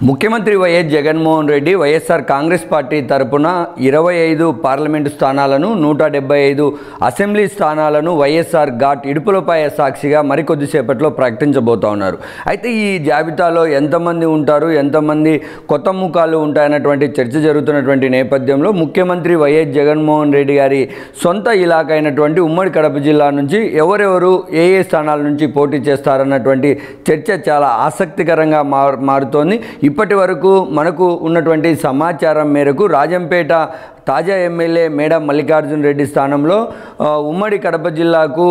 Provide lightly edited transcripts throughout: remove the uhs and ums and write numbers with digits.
ముఖ్యమంత్రి YS Jaganmohan Reddy YSR Congress party తరపున 25 parliament స్థానాలను 175 అసెంబ్లీ స్థానాలను వైఎస్ఆర్ ఘాట్ ఇడుపులపాయ సాక్షిగా మరికొద్దిసేపట్లో ప్రకటించబోతా ఉన్నారు. అయితే ఈ జాబితాలో ఎంతమంది ఉంటారు, ఎంతమంది కొత్త ముఖాలు ఉంటాయన్నటువంటి చర్చ జరుగుతున్నటువంటి నేపథ్యంలో ముఖ్యమంత్రి వైఎస్ జగన్మోహన్ రెడ్డి గారి సొంత ఇలాకా అయినటువంటి ఉమ్మడి కడప జిల్లా నుంచి ఎవరెవరు ఏ స్థానాల నుంచి పోటీ చేస్తారన్నటువంటి చర్చ చాలా ఆసక్తికరంగా మారుతోంది. ఇప్పటి వరకు మనకు ఉన్నటువంటి సమాచారం మేరకు రాజంపేట తాజా ఎమ్మెల్యే మేడ మల్లికార్జున రెడ్డి స్థానంలో ఉమ్మడి కడప జిల్లాకు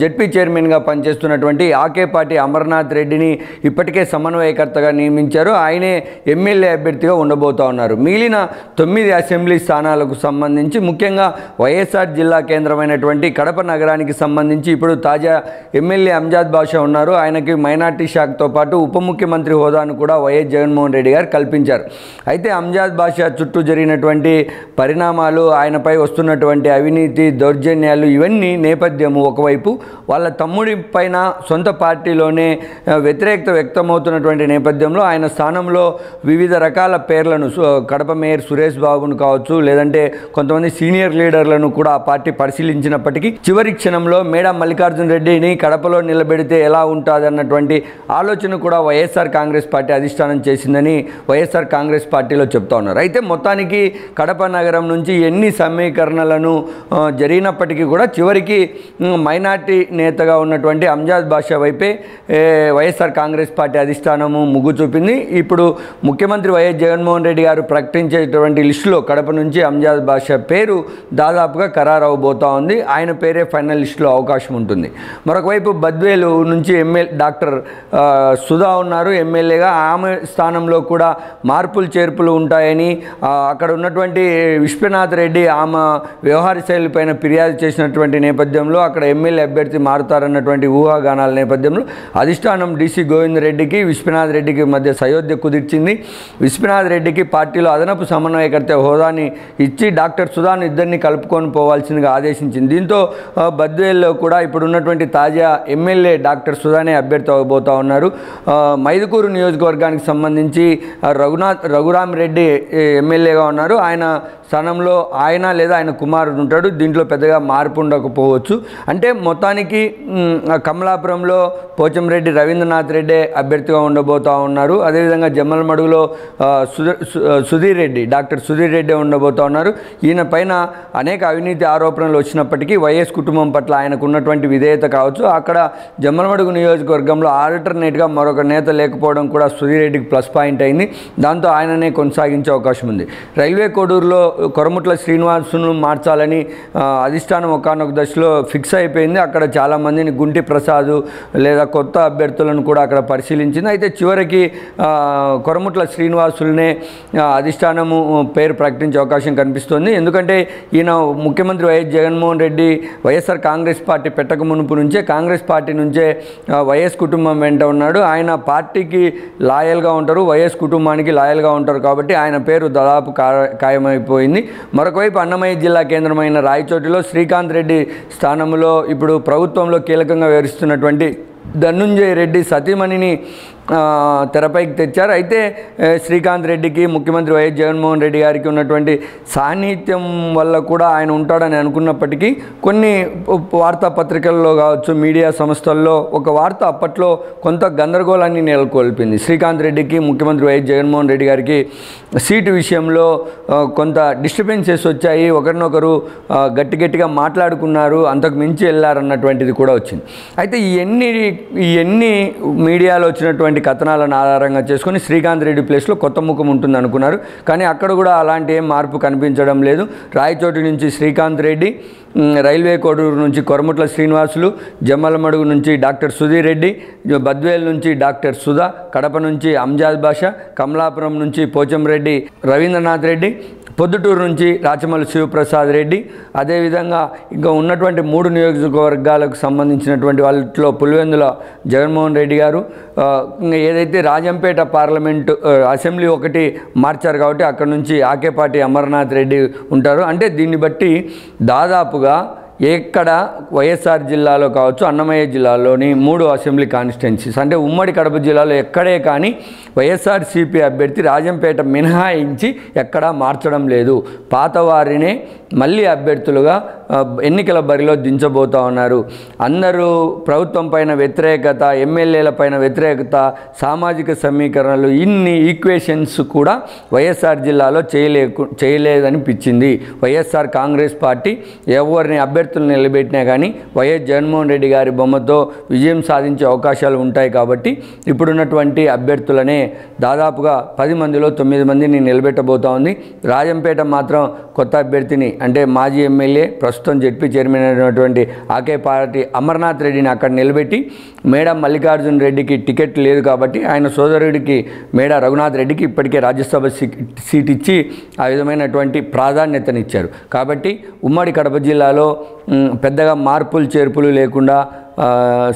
జెడ్పీ చైర్మన్గా పనిచేస్తున్నటువంటి ఆకేపాటి అమర్నాథ్ రెడ్డిని ఇప్పటికే సమన్వయకర్తగా నియమించారు. ఆయనే ఎమ్మెల్యే అభ్యర్థిగా ఉండబోతా ఉన్నారు. మిగిలిన 9 అసెంబ్లీ స్థానాలకు సంబంధించి ముఖ్యంగా వైఎస్ఆర్ జిల్లా కేంద్రమైనటువంటి కడప నగరానికి సంబంధించి ఇప్పుడు తాజా ఎమ్మెల్యే అంజాద్ బాషా ఉన్నారు. ఆయనకి మైనార్టీ శాఖతో పాటు ఉప ముఖ్యమంత్రి హోదాను కూడా వైఎస్ జగన్మోహన్ రెడ్డి గారు కల్పించారు. అయితే అంజాద్ బాషా చుట్టూ జరిగినటువంటి పరిణామాలు, ఆయనపై వస్తున్నటువంటి అవినీతి దౌర్జన్యాలు ఇవన్నీ నేపథ్యము ఒకవైపు, వాళ్ళ తమ్ముడి పైన సొంత పార్టీలోనే వ్యతిరేకత వ్యక్తమవుతున్నటువంటి నేపథ్యంలో ఆయన స్థానంలో వివిధ రకాల పేర్లను కడప మేయర్ సురేష్ బాబును కావచ్చు, లేదంటే కొంతమంది సీనియర్ లీడర్లను కూడా ఆ పార్టీ పరిశీలించినప్పటికీ చివరి క్షణంలో మేడ మల్లికార్జున రెడ్డిని కడపలో నిలబెడితే ఎలా ఉంటుంది అన్నటువంటి ఆలోచన కూడా వైఎస్ఆర్ కాంగ్రెస్ పార్టీ అధిష్టానం చేసిందని వైఎస్ఆర్ కాంగ్రెస్ పార్టీలో చెప్తా ఉన్నారు. అయితే మొత్తానికి కడప నగరం నుంచి ఎన్ని సమీకరణలను జరిగినప్పటికీ కూడా చివరికి మైనార్టీ నేతగా ఉన్నటువంటి అంజాద్ బాషా వైపే వైఎస్ఆర్ కాంగ్రెస్ పార్టీ అధిష్టానము మొగ్గు చూపింది. ఇప్పుడు ముఖ్యమంత్రి వైఎస్ జగన్మోహన్ రెడ్డి గారు ప్రకటించేటువంటి లిస్టులో కడప నుంచి అంజాద్ బాషా పేరు దాదాపుగా ఖరారు అవబోతా ఉంది. ఆయన పేరే ఫైనల్ లిస్టులో అవకాశం ఉంటుంది. మరొకవైపు బద్వేలు నుంచి డాక్టర్ సుధా ఉన్నారు ఎమ్మెల్యేగా. ఆమె స్థానంలో కూడా మార్పులు చేర్పులు ఉంటాయని అక్కడ ఉన్నటువంటి విశ్వనాథ్ రెడ్డి ఆమె వ్యవహార శైలిపైన ఫిర్యాదు చేసినటువంటి నేపథ్యంలో అక్కడ ఎమ్మెల్యే అభ్యర్థి మారుతారన్నటువంటి ఊహాగానాల నేపథ్యంలో అధిష్టానం డీసీ గోవింద్ రెడ్డికి విశ్వనాథ్ రెడ్డికి మధ్య సయోధ్య కుదిర్చింది. విశ్వనాథ్ రెడ్డికి పార్టీలో అదనపు సమన్వయకర్త హోదాని ఇచ్చి డాక్టర్ సుధాను ఇద్దరిని కలుపుకొని పోవాల్సిందిగా ఆదేశించింది. దీంతో బద్వేల్లో కూడా ఇప్పుడున్నటువంటి తాజా ఎమ్మెల్యే డాక్టర్ సుధానే అభ్యర్థి అవబోతా ఉన్నారు. మైదుకూరు నియోజకవర్గానికి సంబంధించి రఘురామ్ రెడ్డి ఎమ్మెల్యేగా ఉన్నారు. ఆయన స్థానంలో ఆయన లేదా ఆయన కుమారుడు ఉంటాడు. దీంట్లో పెద్దగా మార్పు ఉండకపోవచ్చు. అంటే మొత్తానికి కమలాపురంలో పోచంరెడ్డి రవీంద్రనాథ్ రెడ్డి అభ్యర్థిగా ఉండబోతా ఉన్నారు. అదేవిధంగా జమ్మలమడుగులో సుధీర్ రెడ్డి డాక్టర్ సుధీర్ రెడ్డి ఉండబోతా ఉన్నారు. ఈయన పైన అనేక అవినీతి ఆరోపణలు వచ్చినప్పటికీ వైఎస్ కుటుంబం పట్ల ఆయనకు ఉన్నటువంటి విధేయత కావచ్చు. అక్కడ జమ్మలమడుగు నియోజకవర్గంలో ఆల్టర్నేట్గా మరొక నేత లేకపోవడం కూడా సుధీర్ రెడ్డికి ప్లస్ పాయింట్ అయింది. దాంతో ఆయననే కొనసాగించే అవకాశం ఉంది. రైల్వే కోడూరులో కొరముట్ల శ్రీనివాసును మార్చాలని అధిష్టానం ఒకానొక దశలో ఫిక్స్ అయిపోయింది. అక్కడ చాలామందిని గుంటి ప్రసాద్ లేదా కొత్త అభ్యర్థులను కూడా అక్కడ పరిశీలించింది. అయితే చివరికి కొరముట్ల శ్రీనివాసులనే అధిష్టానము పేరు ప్రకటించే అవకాశం కనిపిస్తుంది. ఎందుకంటే ఈయన ముఖ్యమంత్రి వైఎస్ జగన్మోహన్ రెడ్డి వైఎస్ఆర్ కాంగ్రెస్ పార్టీ పెట్టక మునుపు నుంచే కాంగ్రెస్ పార్టీ నుంచే వైఎస్ కుటుంబం వెంట ఉన్నాడు. ఆయన పార్టీకి లాయల్గా ఉంటారు, వైఎస్ కుటుంబానికి లాయల్గా ఉంటారు. కాబట్టి ఆయన పేరు దాదాపు ఖాయమైపోయింది. మరొకవైపు అన్నమయ్య జిల్లా కేంద్రమైన రాయచోటిలో శ్రీకాంత్ రెడ్డి స్థానంలో ఇప్పుడు ప్రభుత్వంలో కీలకంగా వ్యవహరిస్తున్నటువంటి ధనుంజయ రెడ్డి సతీమణిని తెరపైకి తెచ్చారు. అయితే శ్రీకాంత్ రెడ్డికి ముఖ్యమంత్రి వైఎస్ జగన్మోహన్ రెడ్డి గారికి ఉన్నటువంటి సాన్నిహిత్యం వల్ల కూడా ఆయన ఉంటాడని అనుకున్నప్పటికీ కొన్ని వార్తాపత్రికల్లో కావచ్చు, మీడియా సంస్థల్లో ఒక వార్త అప్పట్లో కొంత గందరగోళాన్ని నెలకొల్పింది. శ్రీకాంత్ రెడ్డికి ముఖ్యమంత్రి వైఎస్ జగన్మోహన్ రెడ్డి గారికి సీటు విషయంలో కొంత డిస్టర్బెన్సెస్ వచ్చాయి, ఒకరినొకరు గట్టిగా మాట్లాడుకున్నారు, అంతకు మించి వెళ్ళారన్నటువంటిది కూడా వచ్చింది. అయితే ఇవన్నీ మీడియాలో వచ్చినటువంటి కథనాలను ఆధారంగా చేసుకుని శ్రీకాంత్ రెడ్డి ప్లేస్లో కొత్త ముఖం ఉంటుంది అనుకున్నారు. కానీ అక్కడ కూడా అలాంటి ఏం మార్పు కనిపించడం లేదు. రాయచోటి నుంచి శ్రీకాంత్ రెడ్డి, రైల్వే కోడూరు నుంచి కొరముట్ల శ్రీనివాసులు, జమ్మలమడుగు నుంచి డాక్టర్ సుధీర్ రెడ్డి, బద్వేల్ నుంచి డాక్టర్ సుధా, కడప నుంచి అంజాద్ బాషా, కమలాపురం నుంచి పోచంరెడ్డి రవీంద్రనాథ్ రెడ్డి, పొద్దుటూరు నుంచి రాచమల్లి శివప్రసాద్ రెడ్డి, అదేవిధంగా ఇంకా ఉన్నటువంటి 3 నియోజకవర్గాలకు సంబంధించినటువంటి వాళ్ళలో పులివెందుల జగన్మోహన్ రెడ్డి గారు, ఏదైతే రాజంపేట పార్లమెంటు అసెంబ్లీ ఒకటి మార్చారు కాబట్టి అక్కడ నుంచి ఆకేపాటి అమర్నాథ్ రెడ్డి ఉంటారు. అంటే దీన్ని బట్టి దాదాపుగా ఎక్కడ వైఎస్ఆర్ జిల్లాలో కావచ్చు, అన్నమయ్య జిల్లాలోని 3 అసెంబ్లీ కాన్స్టిట్యున్సీస్ అంటే ఉమ్మడి కడప జిల్లాలో ఎక్కడే కానీ వైఎస్ఆర్సీపీ అభ్యర్థి రాజంపేట మినహాయించి ఎక్కడా మార్చడం లేదు. పాత వారినే మళ్ళీ అభ్యర్థులుగా ఎన్నికల బరిలో దించబోతా ఉన్నారు. అందరూ ప్రభుత్వం పైన వ్యతిరేకత, ఎమ్మెల్యేల పైన వ్యతిరేకత, సామాజిక సమీకరణలు, ఇన్ని ఈక్వేషన్స్ కూడా వైఎస్ఆర్ జిల్లాలో చేయలేదనిపించింది. వైఎస్ఆర్ కాంగ్రెస్ పార్టీ ఎవరిని అభ్యర్థులను నిలబెట్టినా కానీ వైఎస్ జగన్మోహన్ రెడ్డి గారి బొమ్మతో విజయం సాధించే అవకాశాలు ఉంటాయి. కాబట్టి ఇప్పుడున్నటువంటి అభ్యర్థులనే దాదాపుగా 10 మందిలో 9 మందిని నిలబెట్టబోతా ఉంది. రాజంపేట మాత్రం కొత్త అభ్యర్థిని అంటే మాజీ ఎమ్మెల్యే ప్రస్తుతం జెడ్పీ చైర్మన్ అయినటువంటి ఆకే పార్టీ అమర్నాథ్ రెడ్డిని అక్కడ నిలబెట్టి మేడా మల్లికార్జున రెడ్డికి టికెట్ లేదు కాబట్టి ఆయన సోదరుడికి మేడా రఘునాథ్ రెడ్డికి ఇప్పటికే రాజ్యసభ సీట్ ఇచ్చి ఆ విధమైనటువంటి ప్రాధాన్యతనిచ్చారు. కాబట్టి ఉమ్మడి కడప జిల్లాలో పెద్దగా మార్పులు చేర్పులు లేకుండా,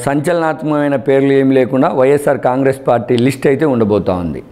సంచలనాత్మకమైన పేర్లు ఏమి లేకుండా వైఎస్ఆర్ కాంగ్రెస్ పార్టీ లిస్ట్ అయితే ఉండబోతా ఉంది.